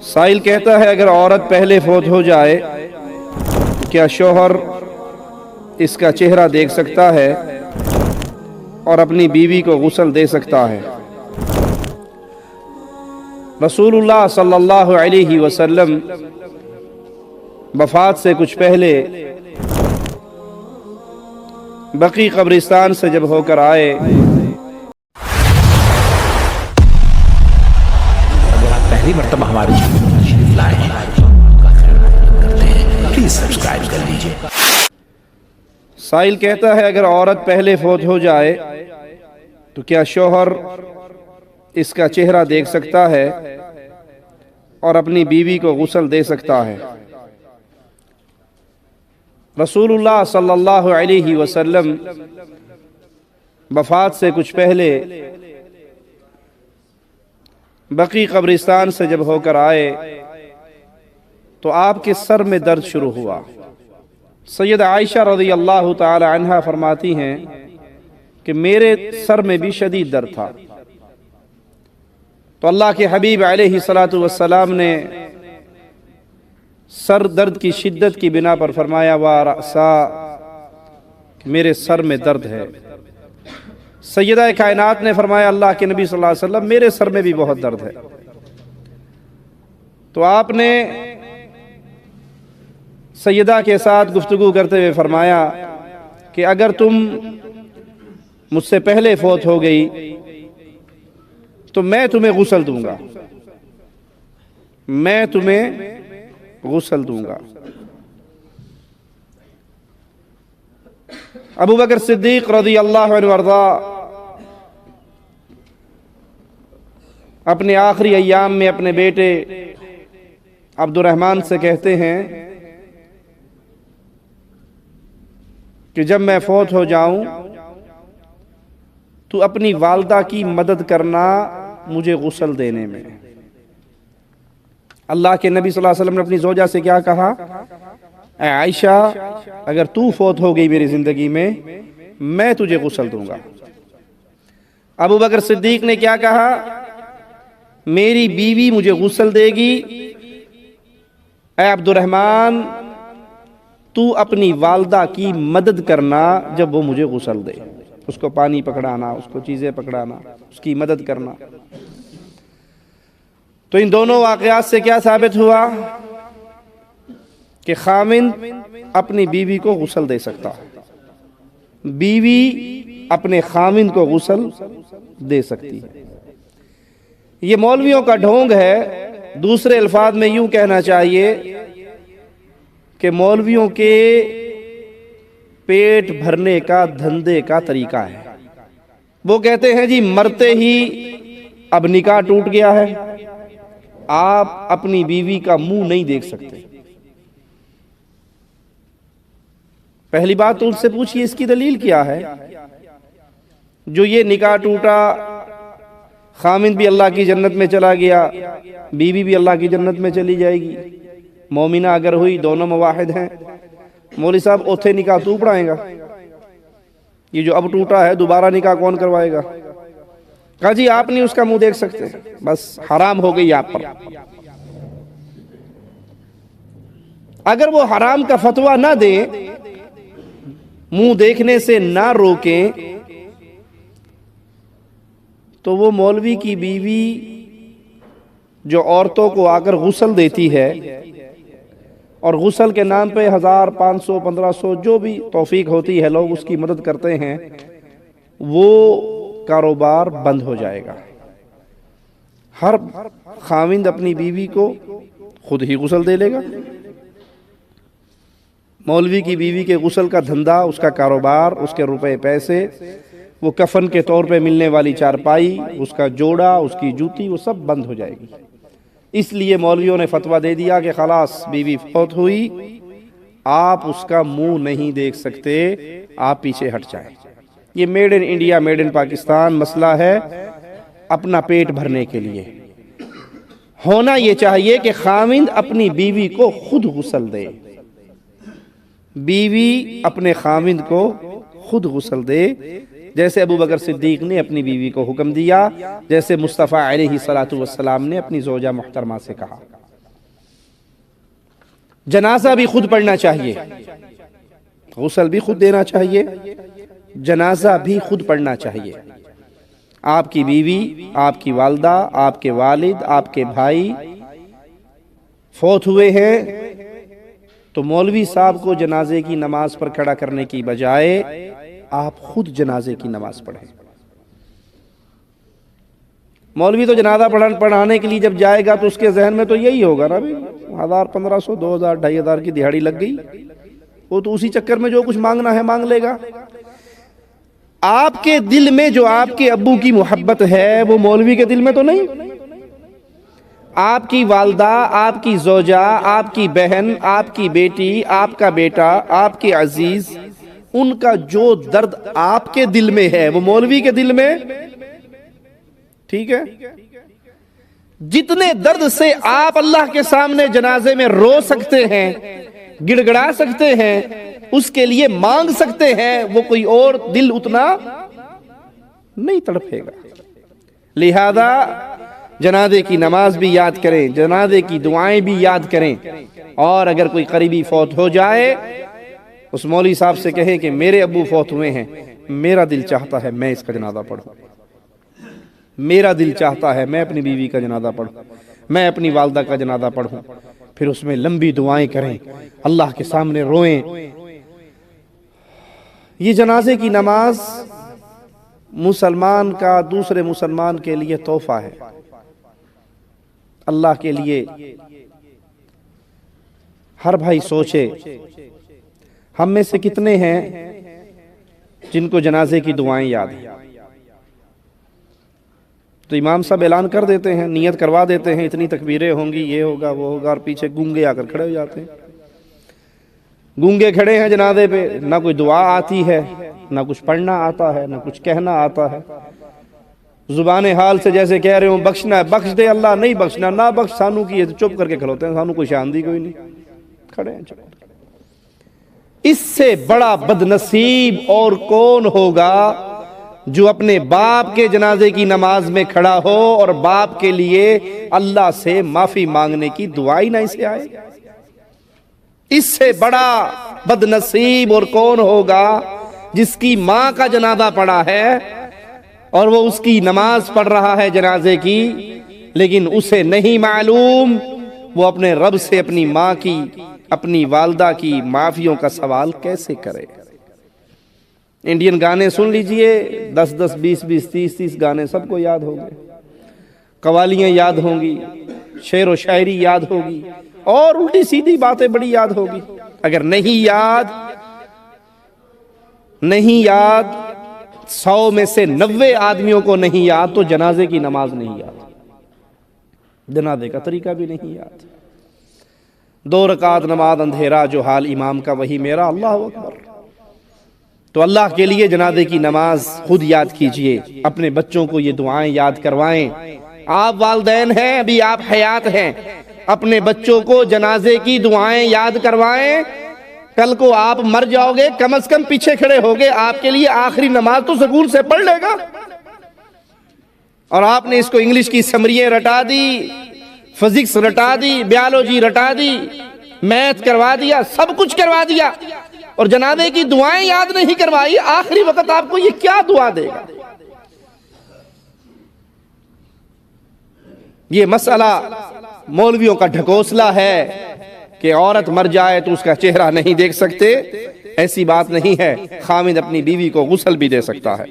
سائل کہتا ہے اگر عورت پہلے فوت ہو جائے تو کیا شوہر اس کا چہرہ دیکھ سکتا ہے اور اپنی بیوی کو غسل دے سکتا ہے؟ رسول اللہ صلی اللہ علیہ وسلم وفات سے کچھ پہلے بقیع قبرستان سے جب ہو کر آئے، پہلی مرتبہ ہمارے چینل پر تشریف لائے ہیں پلیز سبسکرائب کر لیجئے۔ سائل کہتا ہے اگر عورت پہلے فوت ہو جائے تو کیا شوہر اس کا چہرہ دیکھ سکتا ہے اور اپنی بیوی کو غسل دے سکتا ہے؟ رسول اللہ صلی اللہ علیہ وسلم وفات سے کچھ پہلے بقیع قبرستان سے جب ہو کر آئے تو آپ کے سر میں درد شروع ہوا۔ سید عائشہ رضی اللہ تعالی عنہا فرماتی ہیں کہ میرے سر میں بھی شدید درد تھا، تو اللہ کے حبیب علیہ الصلوۃ والسلام نے سر درد کی شدت کی بنا پر فرمایا وَرَأْسَا، کہ میرے سر میں درد ہے۔ سیدہ کائنات نے فرمایا اللہ کے نبی صلی اللہ علیہ وسلم میرے سر میں بھی بہت درد ہے۔ تو آپ نے سیدہ کے ساتھ گفتگو کرتے ہوئے فرمایا کہ اگر تم مجھ سے پہلے فوت ہو گئی تو میں تمہیں غسل دوں گا، میں تمہیں غسل دوں گا۔ ابو بکر صدیق رضی اللہ عنہ وارضا اپنے آخری ایام میں اپنے بیٹے عبد الرحمن سے کہتے ہیں کہ جب میں فوت ہو جاؤں تو اپنی والدہ کی مدد کرنا مجھے غسل دینے میں۔ اللہ کے نبی صلی اللہ علیہ وسلم نے اپنی زوجہ سے کیا کہا؟ اے عائشہ اگر تو فوت ہو گئی میری زندگی میں تجھے غسل دوں گا۔ ابو بکر صدیق نے کیا کہا؟ میری بیوی مجھے غسل دے گی، اے عبد الرحمن تو اپنی والدہ کی مدد کرنا جب وہ مجھے غسل دے، اس کو پانی پکڑانا، اس کو چیزیں پکڑانا، اس کی مدد کرنا۔ تو ان دونوں واقعات سے کیا ثابت ہوا کہ خامند اپنی بیوی کو غسل دے سکتا ہے، بیوی اپنے خامند کو غسل دے سکتی ہے۔ یہ مولویوں کا ڈھونگ ہے۔ دوسرے الفاظ میں یوں کہنا چاہیے کہ مولویوں کے پیٹ بھرنے کا دھندے کا طریقہ ہے۔ وہ کہتے ہیں جی مرتے ہی اب نکاح ٹوٹ گیا ہے، آپ اپنی بیوی کا منہ نہیں دیکھ سکتے۔ پہلی بات تو ان سے پوچھئے اس کی دلیل کیا ہے؟ جو یہ نکاح ٹوٹا، خامند بھی اللہ کی جنت میں چلا گیا، بیوی بھی اللہ کی جنت میں چلی جائے گی، مومنہ اگر ہوئی، دونوں مواحد ہیں۔ مولوی صاحب اوتھے نکاح تو پڑھائیں گا، یہ جو اب ٹوٹا ہے دوبارہ نکاح کون کروائے گا؟ کہا جی آپ نہیں اس کا منہ دیکھ سکتے، بس حرام ہو گئی آپ پر۔ اگر وہ حرام کا فتویٰ نہ دیں، منہ دیکھنے سے نہ روکیں، تو وہ مولوی کی بیوی جو عورتوں کو آ کر غسل دیتی ہے اور غسل کے نام پہ 1000 500 1500 جو بھی توفیق ہوتی ہے لوگ اس کی مدد کرتے ہیں، وہ کاروبار بند ہو جائے گا۔ ہر خاوند اپنی بیوی کو خود ہی غسل دے لے گا۔ مولوی کی بیوی کے غسل کا دھندا، اس کا کاروبار، اس کے روپے پیسے، وہ کفن کے طور پہ ملنے والی چارپائی، اس کا جوڑا، اس کی جوتی، وہ سب بند ہو جائے گی۔ اس لیے مولویوں نے فتویٰ دے دیا کہ خلاص بیوی فوت ہوئی، آپ اس کا منہ نہیں دیکھ سکتے، آپ پیچھے ہٹ جائیں۔ یہ made in India, made in Pakistan مسئلہ ہے اپنا پیٹ بھرنے کے لیے۔ ہونا یہ چاہیے کہ خاوند اپنی بیوی کو خود غسل دے، بیوی اپنے خاوند کو خود غسل دے، جیسے ابو بکر صدیق نے اپنی بیوی کو حکم دیا، جیسے مصطفیٰ علیہ الصلوۃ والسلام نے اپنی زوجہ محترمہ سے کہا۔ जनाजा भी खुद पढ़ना चाहिए, गुस्ल भी खुद देना चाहिए, जनाजा भी खुद पढ़ना चाहिए। आपकी बीवी, आपकी वालदा, आपके वालिद, आपके भाई फौत हुए हैं तो मौलवी साहब को जनाजे की नमाज पर खड़ा करने की बजाय आप खुद जनाजे की नमाज पढ़ें। मौलवी तो जनाजा पढ़ाने के लिए जब जाएगा तो उसके जहन में तो यही होगा ना भाई, 1000, 1500, 2000, 2500 की दिहाड़ी लग गई, वो तो उसी चक्कर में जो कुछ मांगना है मांग लेगा। आपके दिल में जो आपके अब्बू की मोहब्बत है वो मौलवी के दिल में तो नहीं। आपकी वालदा, आपकी जोजा, आपकी बहन, आपकी बेटी, आपका बेटा, आपके अजीज, उनका जो दर्द आपके दिल में है वो मौलवी के दिल में, ठीक है। जितने दर्द से आप अल्लाह के सामने जनाजे में रो सकते हैं, गिड़गड़ा सकते हैं, उसके लिए मांग सकते हैं, वो कोई और दिल उतना नहीं तड़पेगा। लिहाजा जनाजे की नमाज भी याद करें, जनाजे की दुआएं भी याद करें, और अगर कोई करीबी फौत हो जाए उस मौलवी साहब से कहें कि मेरे अब्बू फौत हुए हैं, मेरा दिल चाहता है मैं इसका जनाजा पढ़ूं, मेरा दिल चाहता है मैं अपनी बीवी का जनाजा पढ़ूं, मैं अपनी वालदा का जनाजा पढ़ूं। फिर उसमें लंबी दुआएं करें, अल्लाह के सामने रोएं। ये जनाजे की नमाज मुसलमान का दूसरे मुसलमान के लिए तोहफा है, अल्लाह के लिए। हर भाई सोचे हम में से कितने हैं जिनको जनाजे की दुआएं याद हैं। तो इमाम साहब ऐलान कर देते हैं, नियत करवा देते हैं, इतनी तकबीरें होंगी, ये होगा वो होगा, और पीछे गूंगे आकर खड़े हो जाते हैं। गूंगे खड़े हैं जनाजे पे, ना कोई दुआ आती है, ना कुछ पढ़ना आता है, ना कुछ कहना आता है। जुबान हाल से जैसे कह रहे हो बख्शना है, बख्श दे अल्लाह, नहीं बख्शना ना बख्श, सानू की है तो चुप करके खलोते हैं, सानू कोई शांति कोई नहीं, खड़े हैं चुप। इससे बड़ा बदनसीब और कौन होगा जो अपने बाप के जनाजे की नमाज में खड़ा हो और बाप के लिए अल्लाह से माफी मांगने की दुआ ही ना इसे आए। इससे बड़ा बदनसीब और कौन होगा जिसकी मां का जनाजा पड़ा है और वो उसकी नमाज पढ़ रहा है जनाजे की, लेकिन उसे नहीं मालूम वो अपने रब से अपनी मां की, अपनी वालदा की माफियों का सवाल कैसे करे। इंडियन गाने सुन लीजिए, 10-10, 20-20, 30-30 गाने सबको याद होंगे, कवालियां याद होंगी, शेर व शायरी याद होगी, और उल्टी सीधी बातें बड़ी याद होगी। अगर नहीं याद 100 में से 90 आदमियों को नहीं याद तो जनाजे की नमाज नहीं याद, जनाजे का तरीका भी नहीं याद। 2 रकात नमाज अंधेरा जो हाल इमाम का वही मेरा, अल्लाह अकबर। तो अल्लाह के लिए जनाजे की नमाज खुद याद कीजिए, अपने बच्चों को ये दुआएं याद करवाएं। आप वालिदैन हैं, अभी आप हयात हैं, अपने बच्चों को जनाजे की दुआएं याद करवाएं। कल को आप मर जाओगे, कम से कम पीछे खड़े होगे, आपके लिए आखिरी नमाज तो सुकून से पढ़ लेगा। और आपने इसको इंग्लिश की समरियां रटा दी, फिजिक्स रटा दी, बायोलॉजी रटा दी, मैथ करवा दिया, सब कुछ करवा दिया, और जनाजे की दुआएं याद नहीं करवाई। आखिरी वक्त आपको ये क्या दुआ देगा? ये मसला मौलवियों का ढकोसला है कि औरत मर जाए तो उसका चेहरा नहीं देख सकते। ऐसी बात नहीं है, खामिद अपनी बीवी को गुस्ल भी दे सकता है।